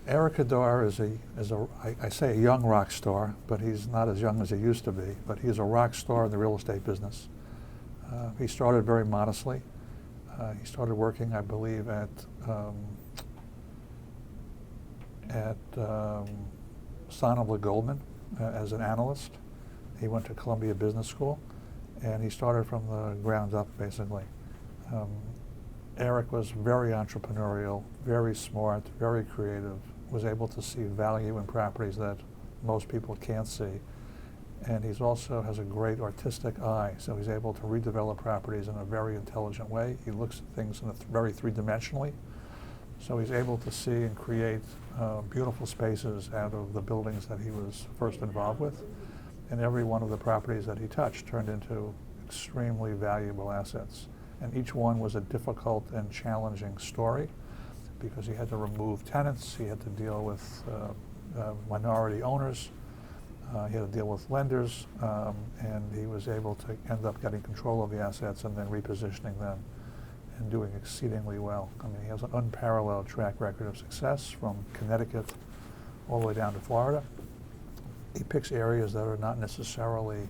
Eric Hadar I say a young rock star, but he's not as young as he used to be, but he's a rock star in the real estate business. He started very modestly. He started working, I believe, at Sonobly Goldman as an analyst. He went to Columbia Business School, and he started from the ground up, basically. Eric was very entrepreneurial, very smart, very creative, was able to see value in properties that most people can't see. And he's also has a great artistic eye, so he's able to redevelop properties in a very intelligent way. He looks at things in very three-dimensionally. So he's able to see and create beautiful spaces out of the buildings that he was first involved with. And every one of the properties that he touched turned into extremely valuable assets. And each one was a difficult and challenging story because he had to remove tenants, he had to deal with minority owners, he had to deal with lenders, and he was able to end up getting control of the assets and then repositioning them and doing exceedingly well. I mean, he has an unparalleled track record of success from Connecticut all the way down to Florida. He picks areas that are not necessarily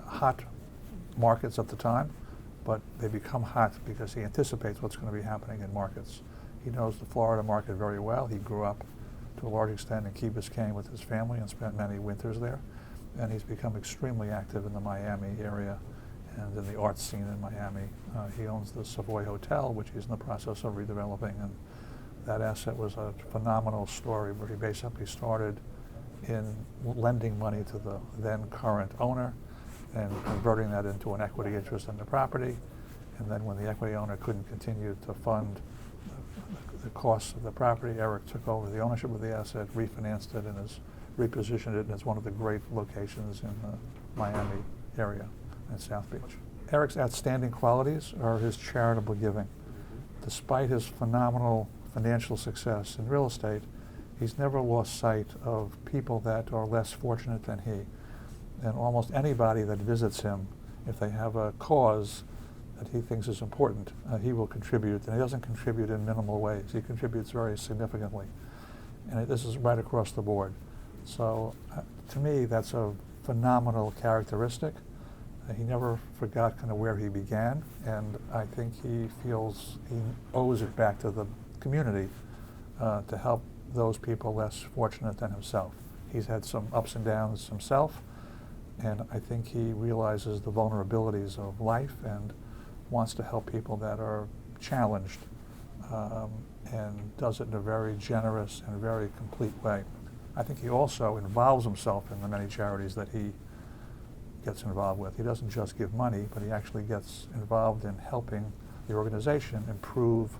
hot markets at the time, but they become hot because he anticipates what's going to be happening in markets. He knows the Florida market very well. He grew up to a large extent in Key Biscayne with his family and spent many winters there. And he's become extremely active in the Miami area and in the art scene in Miami. He owns the Savoy Hotel, which he's in the process of redeveloping, and that asset was a phenomenal story where he basically started in lending money to the then current owner and converting that into an equity interest in the property. And then when the equity owner couldn't continue to fund the costs of the property, Eric took over the ownership of the asset, refinanced it, and has repositioned it, and it's one of the great locations in the Miami area and South Beach. Eric's outstanding qualities are his charitable giving. Despite his phenomenal financial success in real estate, he's never lost sight of people that are less fortunate than he. And almost anybody that visits him, if they have a cause that he thinks is important, he will contribute. And he doesn't contribute in minimal ways. He contributes very significantly. And this is right across the board. So to me, that's a phenomenal characteristic. He never forgot kind of where he began, and I think he feels he owes it back to the community to help those people less fortunate than himself. He's had some ups and downs himself, and I think he realizes the vulnerabilities of life and wants to help people that are challenged, and does it in a very generous and very complete way. I think he also involves himself in the many charities that he gets involved with. He doesn't just give money, but he actually gets involved in helping the organization improve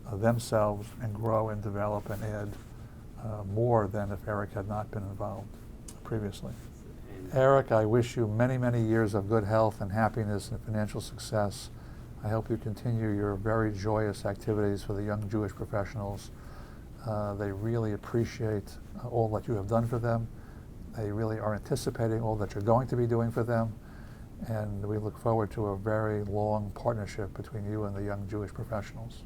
themselves and grow and develop and add more than if Eric had not been involved previously. Eric, I wish you many, many years of good health and happiness and financial success. I hope you continue your very joyous activities for the young Jewish professionals. They really appreciate all that you have done for them. They really are anticipating all that you're going to be doing for them, and we look forward to a very long partnership between you and the young Jewish professionals.